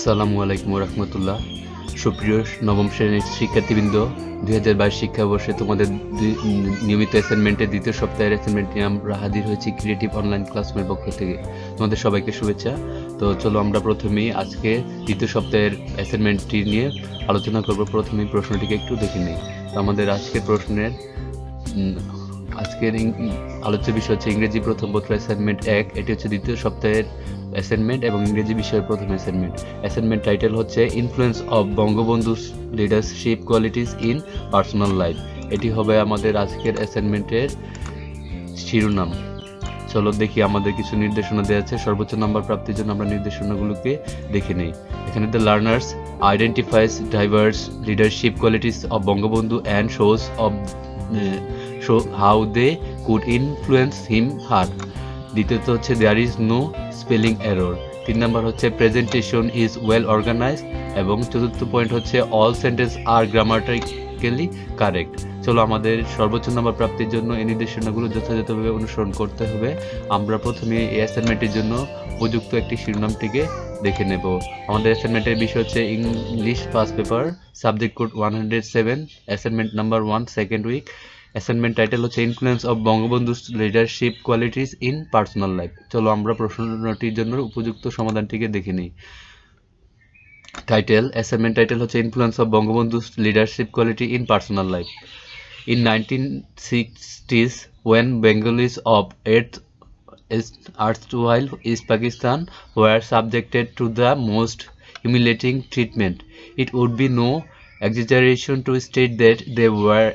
আসসালামু আলাইকুম রহমতুল্লাহ। সুপ্রিয় নবম শ্রেণীর শিক্ষার্থীবৃন্দ, 2022 শিক্ষাবর্ষে তোমাদের নিয়মিত অ্যাসাইনমেন্টের দ্বিতীয় সপ্তাহের অ্যাসাইনমেন্ট নিয়ে আমরা হাজির হয়েছি ক্রিয়েটিভ অনলাইন ক্লাসরুমের পক্ষ থেকে। তোমাদের সবাইকে শুভেচ্ছা। তো চলো আমরা প্রথমেই আজকে দ্বিতীয় সপ্তাহের অ্যাসাইনমেন্টটি নিয়ে আলোচনা করব। প্রথমেই প্রশ্নটিকে একটু দেখে নিই। তো আমাদের আজকের প্রশ্নের আজকের আলোচ্য বিষয় হচ্ছে ইংরেজি প্রথম পত্র অ্যাসাইনমেন্ট 1। এটি হচ্ছে দ্বিতীয় সপ্তাহের অ্যাসাইনমেন্ট এবং ইংরেজি বিষয়ের প্রথম অ্যাসাইনমেন্ট। অ্যাসাইনমেন্ট টাইটেল হচ্ছে ইনফ্লুয়েন্স অফ বঙ্গবন্ধু's leadership qualities in personal life. এটি হবে আমাদের আজকের অ্যাসাইনমেন্টের শিরোনাম। চলো দেখি, আমাদের কিছু নির্দেশনা দেওয়া আছে। সর্বোচ্চ নাম্বার প্রাপ্তির জন্য আমরা নির্দেশনাগুলোকে দেখে নেই। এখানে the learners identifies diverse leadership qualities of Bangabandhu and shows of how they could influence him her. দ্বিতীয়ত হচ্ছে there is no spelling error. 3 number হচ্ছে প্রেজেন্টেশন ইজ ওয়েল অর্গানাইজড এবং চতুর্থ পয়েন্ট হচ্ছে অল সেন্টেন্স আর গ্রামাটিক্যালি কারেক্ট। চলো আমাদের সর্বোচ্চ নাম্বার প্রাপ্তির জন্য এই নির্দেশনাগুলো যথাযথভাবে অনুসরণ করতে হবে। আমরা প্রথমে এই অ্যাসাইনমেন্টের জন্য উপযুক্ত একটি শিরোনামটিকে দেখে নেব। আমাদের অ্যাসাইনমেন্টের বিষয় হচ্ছে English first paper, subject code 107, assignment number 1, second week. Assignment title হচ্ছে ইনফ্লুয়েন্স অফ বঙ্গবন্ধু's leadership qualities in personal life. চলো আমরা প্রশ্নটির জন্য উপযুক্ত সমাধানটিকে দেখে নিই। টাইটেল, অ্যাসাইনমেন্ট টাইটেল হচ্ছে ইনফ্লুয়েন্স অফ বঙ্গবন্ধু's leadership quality in personal life. In 1960s, when Bengalis of erstwhile East Pakistan were subjected to the most humiliating treatment, it would be no exaggeration to state that they were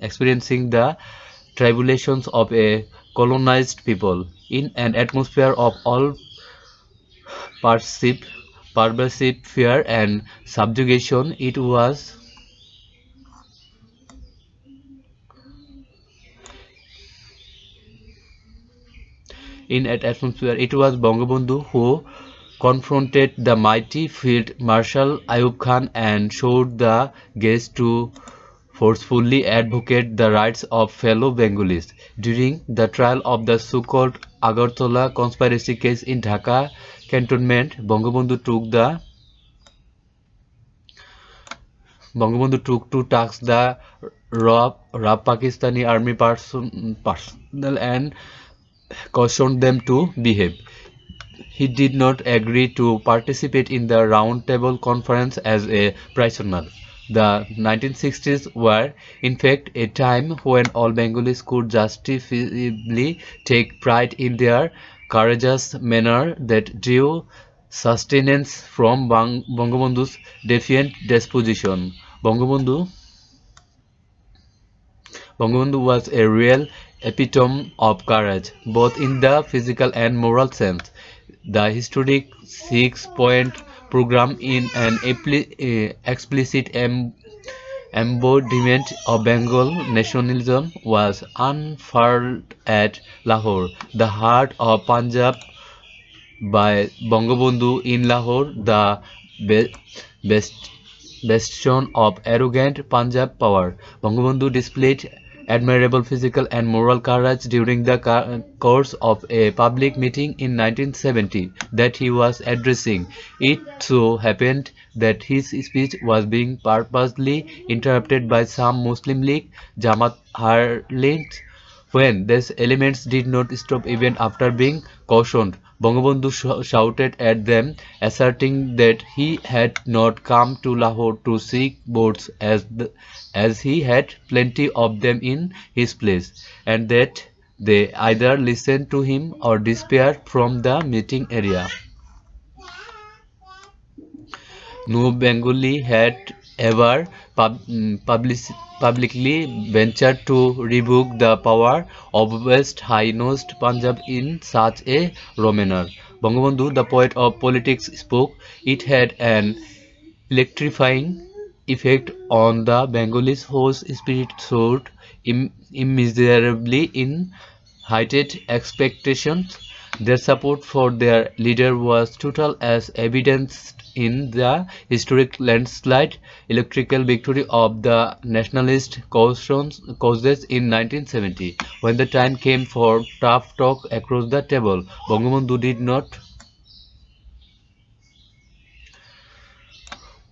experiencing the tribulations of a colonized people in an atmosphere of all pervasive fear and subjugation. It was Bangabandhu who confronted the mighty Field Marshal Ayub Khan and showed the gaze to forcefully advocate the rights of fellow Bengalis. During the trial of the so-called Agartala conspiracy case in Dhaka cantonment, Bangabandhu took to task the raw Pakistani army personnel and cautioned them to behave. He did not agree to participate in the Round Table Conference as a prisoner. The 1960s were, in fact, a time when all Bengalis could justifiably take pride in their courageous manner that drew sustenance from Bangabandhu's defiant disposition. Bangabandhu was a real epitome of courage, both in the physical and moral sense. The historic 6-point program, in an explicit embodiment of Bengal nationalism, was unfurled at Lahore, the heart of Punjab, by Bangabandhu in Lahore, the bastion of arrogant Punjab power. Bangabandhu displayed admirable physical and moral courage during the course of a public meeting in 1970 that he was addressing. It so happened that his speech was being purposely interrupted by some Muslim League Jamaat harlots. When these elements did not stop even after being cautioned, Bangabandhu shouted at them, asserting that he had not come to Lahore to seek votes as he had plenty of them in his place, and that they either listened to him or disappeared from the meeting area. No Bengali had ever publicly ventured to revoke the power of West high-nosed Punjab in such a manner. Bangabandhu, the poet of politics, spoke. It had an electrifying effect on the Bengalis, whose spirit soared immeasurably in heightened expectations. Their support for their leader was total, as evidenced in the historic landslide electoral victory of the nationalist causes in 1970. When the time came for tough talk across the table, Bangabandhu did not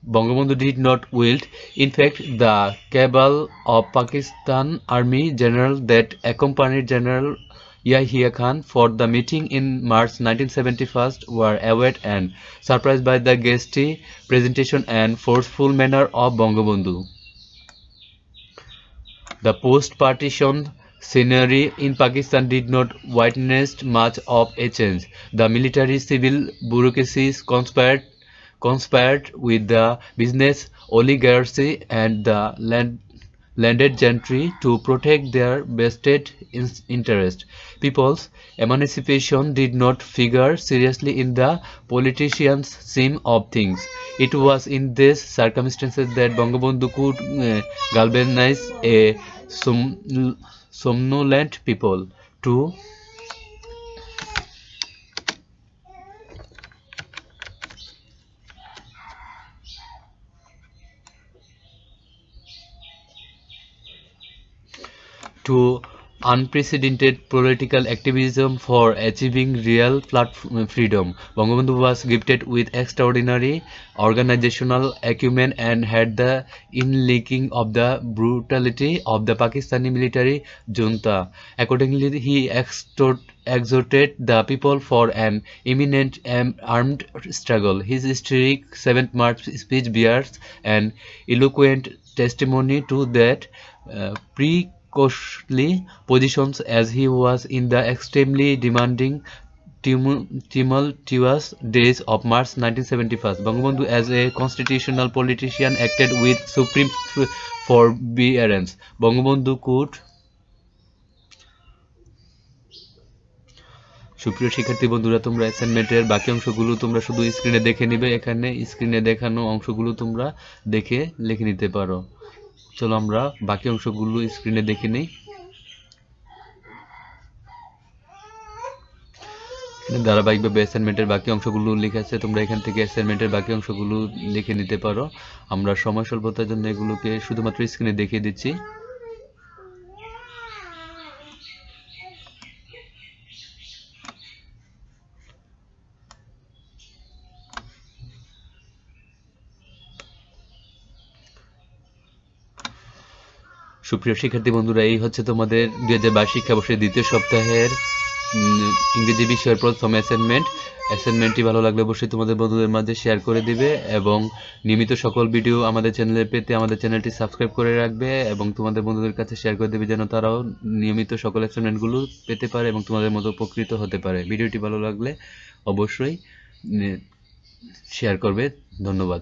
Bangabandhu did not wield. In fact, the cabal of Pakistan Army General that accompanied General Yahya Khan for the meeting in March 1971 were awed and surprised by the hasty presentation and forceful manner of Bangabandhu. The post-partition scenery in Pakistan did not witness much of a change. The military-civil bureaucracies conspired with the business oligarchy and the landed gentry to protect their vested interest. People's emancipation did not figure seriously in the politicians' scheme of things. It was in these circumstances that Bangabandhu could galvanize a somnolent people to unprecedented political activism for achieving real freedom. Bangabandhu was gifted with extraordinary organizational acumen and had the inlinking of the brutality of the Pakistani military junta. Accordingly, he exhorted the people for an imminent armed struggle. His historic 7th March speech bears an eloquent testimony to that precociously positions as he was in the extremely demanding tumultuous days of March 1971. Bangabandhu, as a constitutional politician, acted with supreme forbearance. Bangabandhu could সুপ্রিয় শিক্ষার্থী বন্ধুরা, তোমরা অ্যাসাইনমেন্টের বাকি অংশগুলো তোমরা শুধু স্ক্রিনে দেখে নিবে। এখানে স্ক্রিনে দেখানো অংশগুলো তোমরা দেখে লিখে নিতে পারো। চলো আমরা বাকি অংশগুলো স্ক্রিনে দেখে নিই। ধারাবাহিকভাবে অ্যাসাইনমেন্টের বাকি অংশগুলো লেখা আছে, তোমরা এখান থেকে অ্যাসাইনমেন্টের বাকি অংশগুলো লিখে নিতে পারো। আমরা সময় স্বল্পতার জন্য এগুলোকে শুধুমাত্র স্ক্রিনে দেখিয়ে দিচ্ছি। সুপ্রিয় শিক্ষার্থী বন্ধুরা, এই হচ্ছে তোমাদের 2022 শিক্ষাবর্ষের দ্বিতীয় সপ্তাহের ইংরেজি বিষয়ের প্রথম অ্যাসাইনমেন্ট। অ্যাসাইনমেন্টটি ভালো লাগলে অবশ্যই তোমাদের বন্ধুদের মাঝে শেয়ার করে দিবে এবং নিয়মিত সকল ভিডিও আমাদের চ্যানেলে পেতে আমাদের চ্যানেলটি সাবস্ক্রাইব করে রাখবে এবং তোমাদের বন্ধুদের কাছে শেয়ার করে দেবে যেন তারাও নিয়মিত সকল অ্যাসাইনমেন্টগুলো পেতে পারে এবং তোমাদের মতো উপকৃত হতে পারে। ভিডিওটি ভালো লাগলে অবশ্যই শেয়ার করবে। ধন্যবাদ।